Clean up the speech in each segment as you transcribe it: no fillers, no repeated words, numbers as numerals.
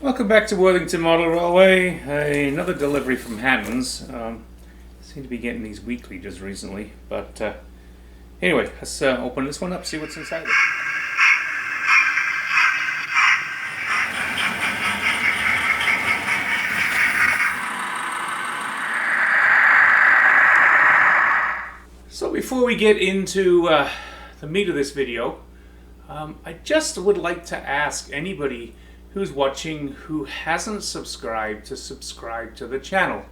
Welcome back to Worthington Model Railway. Another delivery from Hattons. Seem to be getting these weekly just recently, but anyway, let's open this one up, see what's inside it. So before we get into the meat of this video, I just would like to ask anybody who's watching who hasn't subscribed to subscribe to the channel.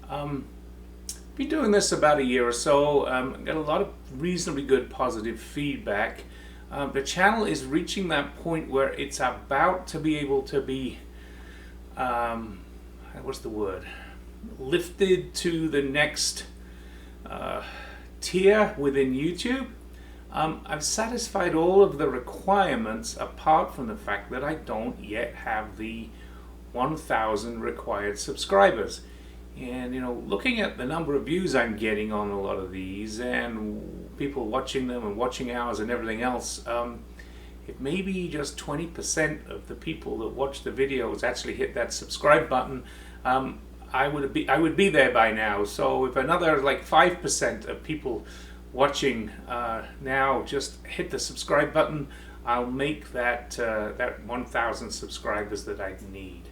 Been doing this about a year or so. Got a lot of reasonably good positive feedback. The channel is reaching that point where it's about to be able to be what's the word, lifted to the next tier within YouTube. I've satisfied all of the requirements apart from the fact that I don't yet have the 1,000 required subscribers. And you know, looking at the number of views I'm getting on a lot of these and people watching them and watching hours and everything else, if maybe just 20% of the people that watch the videos actually hit that subscribe button, I would be there by now. So if another like 5% of people watching now just hit the subscribe button, I'll make that that 1,000 subscribers that I need.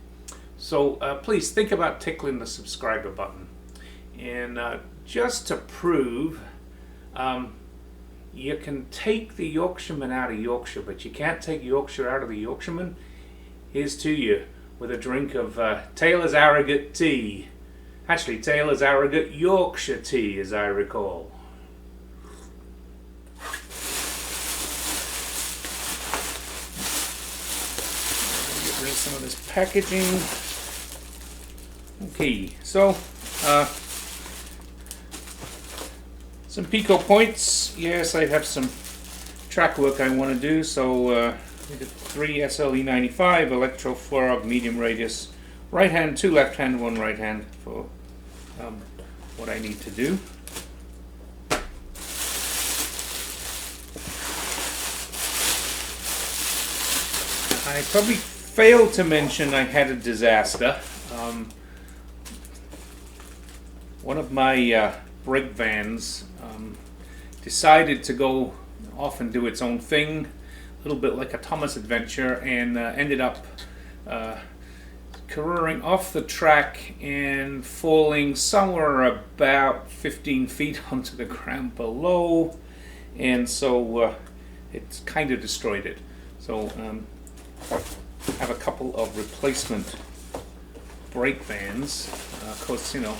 So please think about tickling the subscriber button. And just to prove, you can take the Yorkshireman out of Yorkshire, but you can't take Yorkshire out of the Yorkshireman. Here's to you with a drink of Taylor's Arrogant tea. Actually, Taylor's Arrogant Yorkshire tea, as I recall. Some of this packaging. Okay, so some Pico points. Yes, I have some track work I want to do. So we did 3 SLE95 electro Florog medium radius, right hand, 2 left hand, 1 right hand for what I need to do. I probably failed to mention I had a disaster. One of my brake vans decided to go off and do its own thing, a little bit like a Thomas adventure, and ended up careering off the track and falling somewhere about 15 feet onto the ground below, and so it's kind of destroyed it. So have a couple of replacement brake vans. Of course, you know,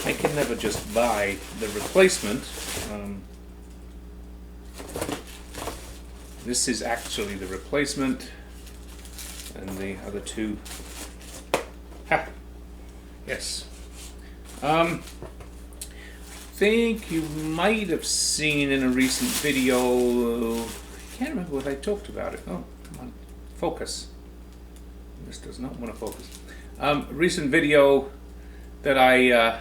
I can never just buy the replacement. This is actually the replacement, and the other two. Ha! Yes. I think you might have seen in a recent video. I can't remember what I talked about it. Oh, come on, focus. This does not want to focus. Recent video that I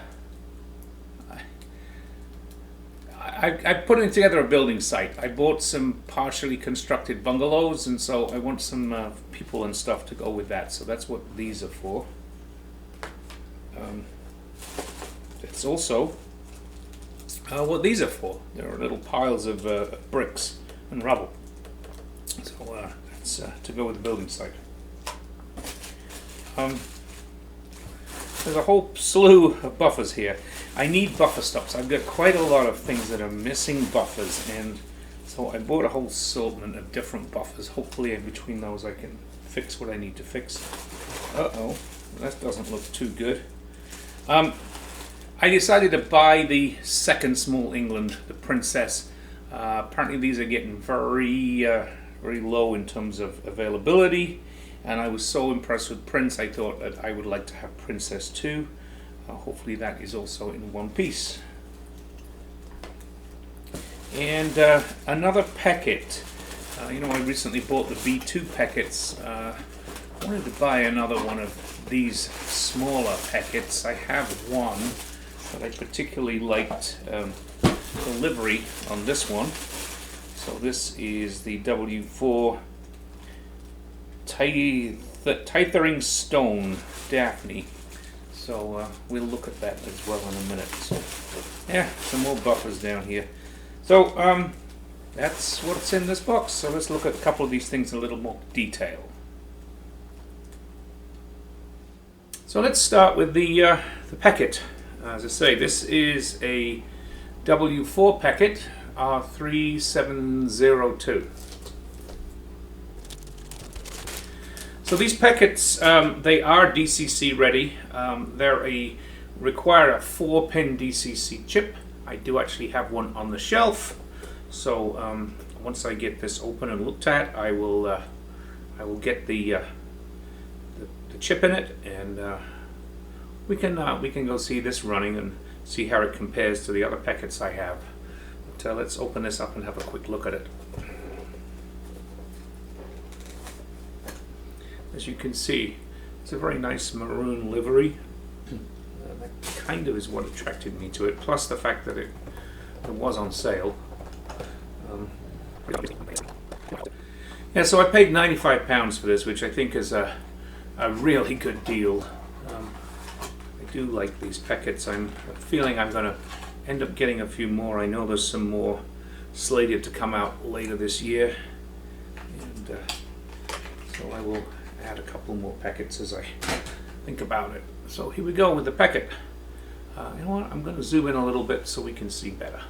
putting together a building site. I bought some partially constructed bungalows, and so I want some people and stuff to go with that. So that's what these are for. It's also what these are for. There are little piles of bricks and rubble. So that's to go with the building site. There's a whole slew of buffers here. I need buffer stops. I've got quite a lot of things that are missing buffers, and so I bought a whole assortment of different buffers. Hopefully in between those I can fix what I need to fix. Uh-oh, that doesn't look too good. I decided to buy the second Small England, the Princess. Apparently these are getting very low in terms of availability. And I was so impressed with Prince, I thought that I would like to have Princess too. Hopefully that is also in one piece. And another Peckett. You know, I recently bought the V2 Pecketts. I wanted to buy another one of these smaller Pecketts. I have one, but I particularly liked the livery on this one. So this is the W4 tithering stone, Daphne. So we'll look at that as well in a minute. So, yeah, some more buffers down here. So that's what's in this box. So let's look at a couple of these things in a little more detail. So let's start with the Peckett. As I say, this is a W4 Peckett R3702. So these Pecketts, they are DCC ready. They require a 4-pin DCC chip. I do actually have one on the shelf. So once I get this open and looked at, I will get the chip in it, and we can go see this running and see how it compares to the other Pecketts I have. But let's open this up and have a quick look at it. As you can see, it's a very nice maroon livery. That kind of is what attracted me to it, plus the fact that it was on sale. Yeah, so I paid £95 for this, which I think is a really good deal. I do like these Pecketts. I'm feeling I'm going to end up getting a few more. I know there's some more slated to come out later this year, and so I will add a couple more Pecketts as I think about it. So here we go with the Peckett. You know what? I'm going to zoom in a little bit so we can see better.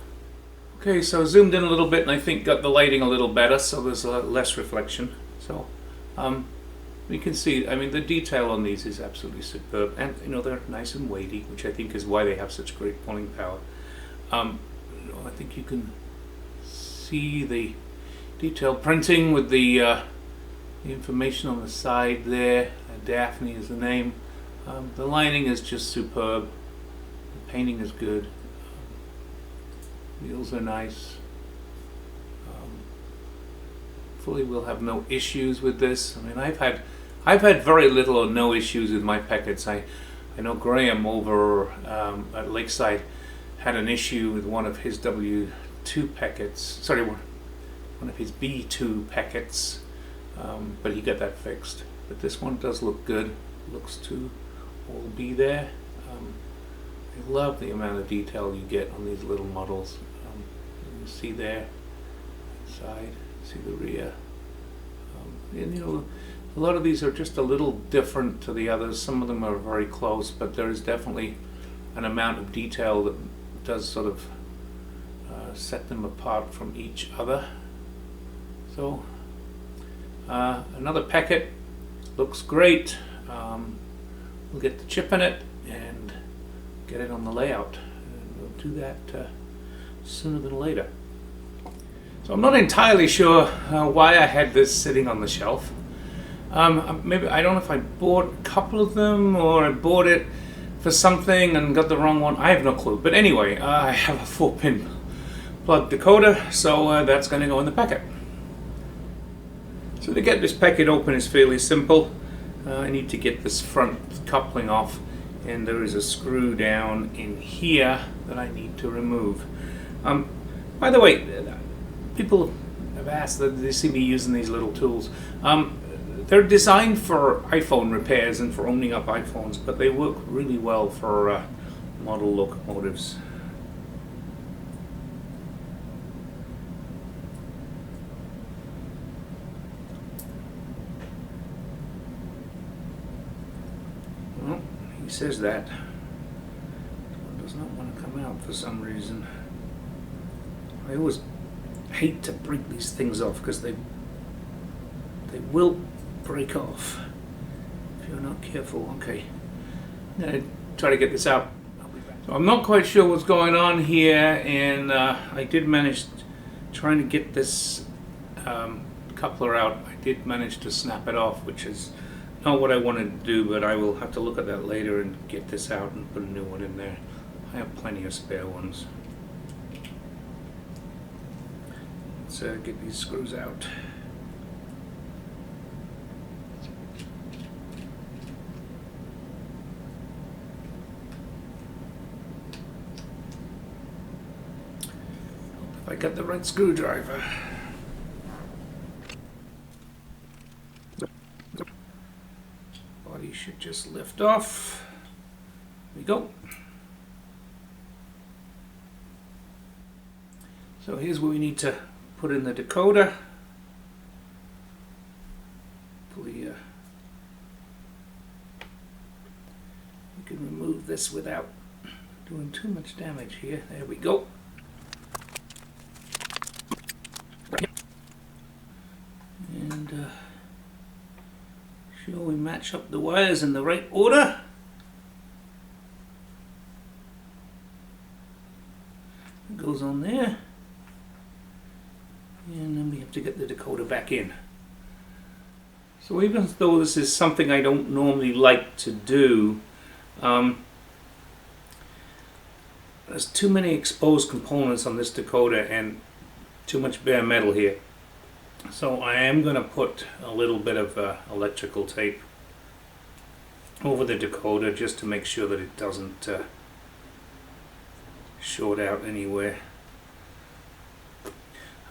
Okay, so zoomed in a little bit, and I think got the lighting a little better, so there's a less reflection. So we can see, I mean, the detail on these is absolutely superb, and you know, they're nice and weighty, which I think is why they have such great pulling power. You know, I think you can see the detailed printing with the information on the side there. Daphne is the name. The lining is just superb. The painting is good. Wheels are nice. Hopefully we'll have no issues with this. I mean, I've had very little or no issues with my Pecketts. I know Graham over at Lakeside had an issue with one of his W2 Pecketts. Sorry, one of his B2 Pecketts. But he got that fixed. But this one does look good. Looks to all be there. I love the amount of detail you get on these little models. You see there, side, see the rear. And you know, a lot of these are just a little different to the others. Some of them are very close, but there is definitely an amount of detail that does sort of set them apart from each other. So another Peckett, looks great. We'll get the chip in it and get it on the layout, and we'll do that sooner than later. So I'm not entirely sure why I had this sitting on the shelf. Maybe, I don't know if I bought a couple of them or I bought it for something and got the wrong one. I have no clue. But anyway, I have a 4-pin plug decoder, so that's going to go in the Peckett. So to get this Peckett open is fairly simple. I need to get this front coupling off, and there is a screw down in here that I need to remove. By the way, people have asked that they see me using these little tools. They're designed for iPhone repairs and for owning up iPhones, but they work really well for model locomotives. Well, he says that. It does not want to come out for some reason. I always hate to break these things off because they will break off if you're not careful. Okay, I'm going to try to get this out. So I'm not quite sure what's going on here, and I did manage trying to get this coupler out. I did manage to snap it off, which is not what I wanted to do, but I will have to look at that later and get this out and put a new one in there. I have plenty of spare ones. Let's get these screws out. Hope I got the right screwdriver. should just lift off. There we go. So here's where we need to put in the decoder. Hopefully we can remove this without doing too much damage here. There we go. And sure we match up the wires in the right order. It goes on there. And then we have to get the decoder back in. So even though this is something I don't normally like to do, there's too many exposed components on this decoder and too much bare metal here. So I am going to put a little bit of electrical tape over the decoder just to make sure that it doesn't short out anywhere.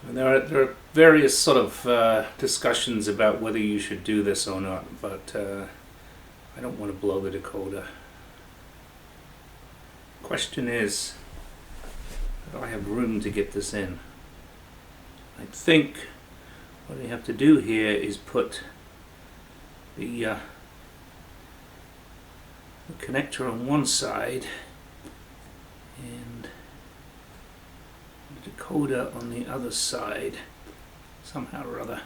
And there are various sort of discussions about whether you should do this or not, but I don't want to blow the decoder. Question is, do I have room to get this in? I think what I have to do here is put the connector on one side and the decoder on the other side, somehow or other.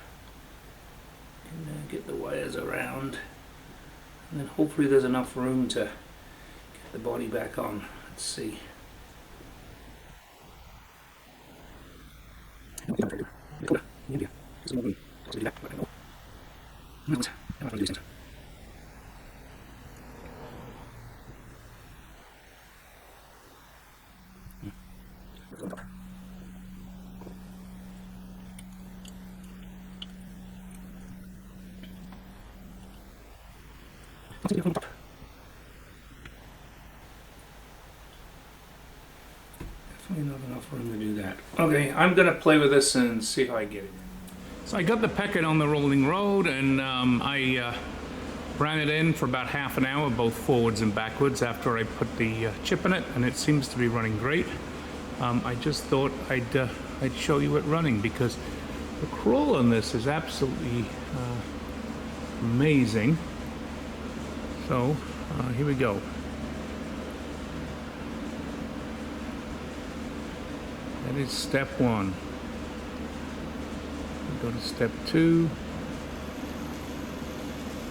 And get the wires around, and then hopefully there's enough room to get the body back on. Let's see. Definitely not enough room to do that. Okay, I'm going to play with this and see how I get it. So I got the Peckett on the rolling road, and I ran it in for about half an hour, both forwards and backwards, after I put the chip in it, and it seems to be running great. I just thought I'd show you it running, because the crawl on this is absolutely amazing. So here we go. That is step one. We'll go to step two,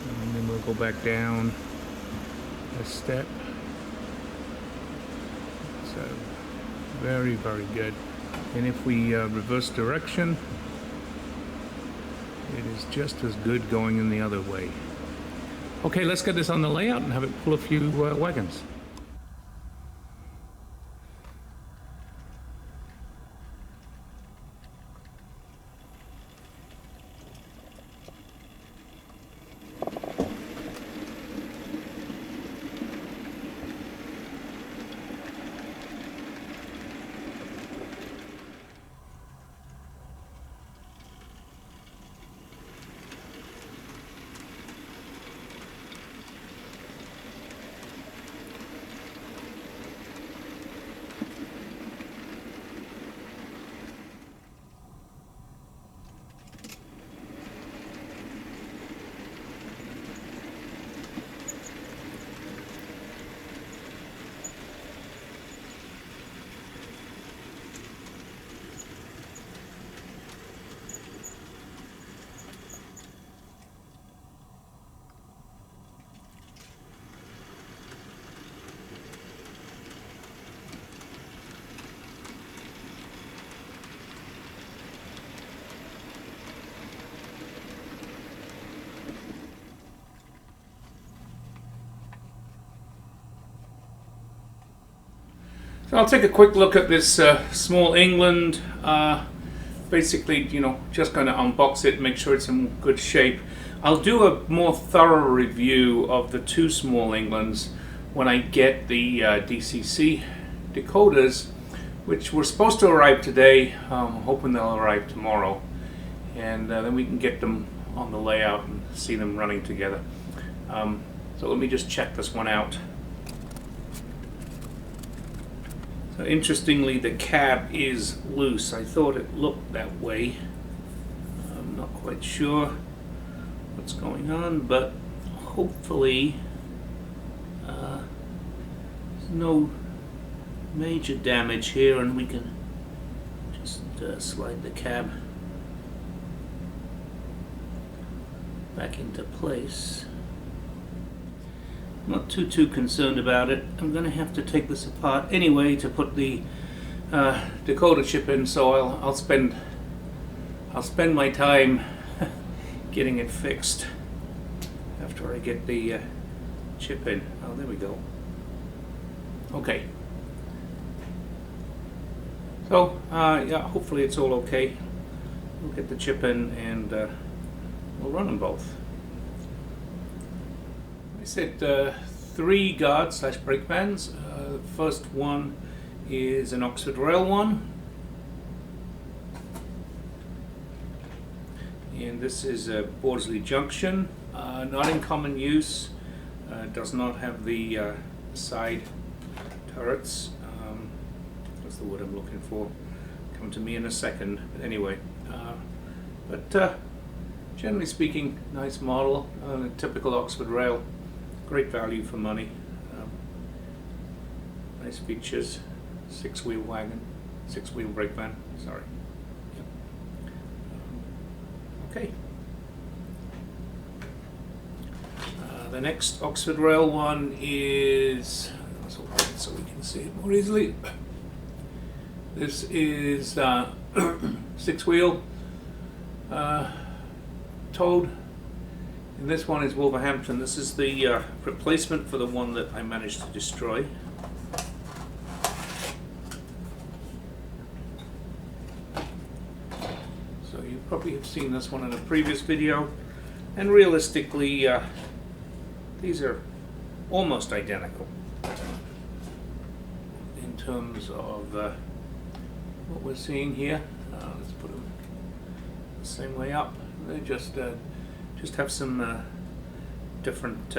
and then we'll go back down a step. So very, very good. And if we reverse direction, it is just as good going in the other way. Okay, let's get this on the layout and have it pull a few wagons. So I'll take a quick look at this small England. Basically, you know, just going to unbox it, make sure it's in good shape. I'll do a more thorough review of the two small Englands when I get the DCC decoders, which were supposed to arrive today. I'm hoping they'll arrive tomorrow, and then we can get them on the layout and see them running together. So let me just check this one out. So interestingly, the cab is loose. I thought it looked that way. I'm not quite sure what's going on, but hopefully there's no major damage here, and we can just slide the cab back into place. I'm not too concerned about it. I'm going to have to take this apart anyway to put the decoder chip in, so I'll spend my time getting it fixed after I get the chip in. Oh, there we go. Okay. So yeah, hopefully it's all okay. We'll get the chip in and we'll run them both. I said 3 guard / brake bands. The first one is an Oxford Rail one, and this is a Bordesley Junction, not in common use. Does not have the side turrets. That's the word I'm looking for. Come to me in a second. But anyway, but generally speaking, nice model. Typical Oxford Rail. Great value for money. Nice features. 6-wheel wagon, 6-wheel brake van. Sorry. Yep. Okay. The next Oxford Rail one is, so we can see it more easily. This is 6-wheel towed. And this one is Wolverhampton. This is the replacement for the one that I managed to destroy. So you probably have seen this one in a previous video. And realistically, these are almost identical in terms of what we're seeing here. Let's put them the same way up. They just have some different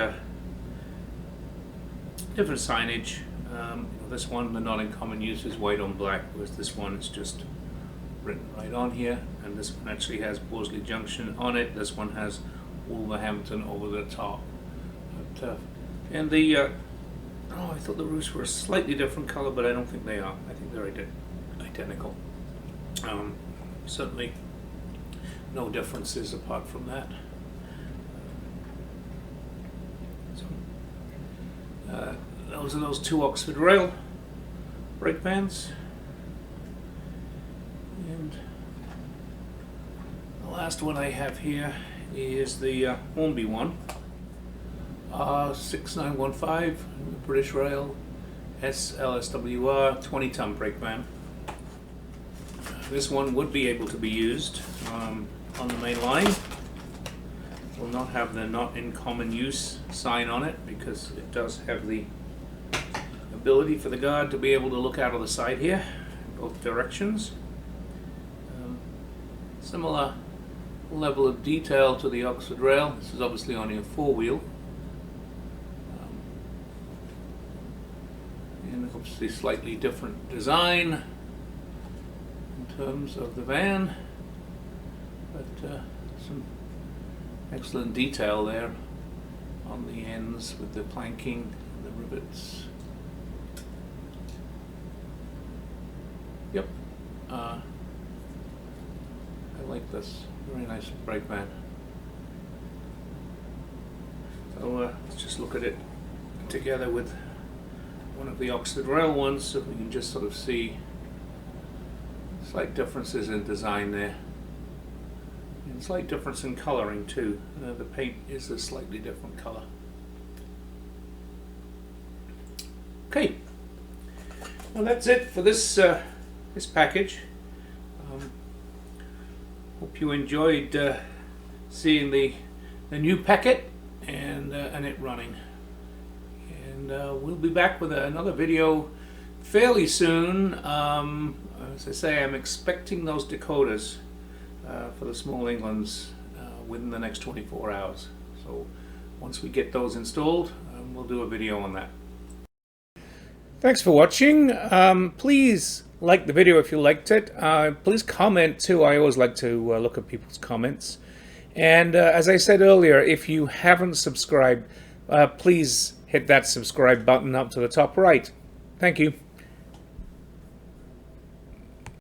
signage. This one, the not in common use, is white on black, whereas this one is just written right on here. And this one actually has Bordesley Junction on it. This one has Wolverhampton over the top. But, and the oh, I thought the roofs were a slightly different color, but I don't think they are. I think they're identical. Certainly no differences apart from that. Those are those 2 Oxford Rail brake bands. And the last one I have here is the Hornby one. 6915 British Rail SLSWR 20-ton brake van. This one would be able to be used on the main line. Will not have the not in common use sign on it because it does have the ability for the guard to be able to look out of the side here in both directions. Similar level of detail to the Oxford Rail. This is obviously only a 4-wheel. And obviously slightly different design in terms of the van, but some excellent detail there on the ends with the planking and the rivets. Yep, I like this. Very nice brake van. So let's just look at it together with one of the Oxford Rail ones so we can just sort of see slight differences in design there. And slight difference in colouring too. The paint is a slightly different colour. Okay, well that's it for this this package. Hope you enjoyed seeing the new Peckett and it running. And we'll be back with another video fairly soon. As I say, I'm expecting those decoders for the small Englands within the next 24 hours. So once we get those installed, we'll do a video on that. Thanks for watching. Please like the video if you liked it. Please comment too. I always like to look at people's comments. And as I said earlier, if you haven't subscribed, please hit that subscribe button up to the top right. Thank you.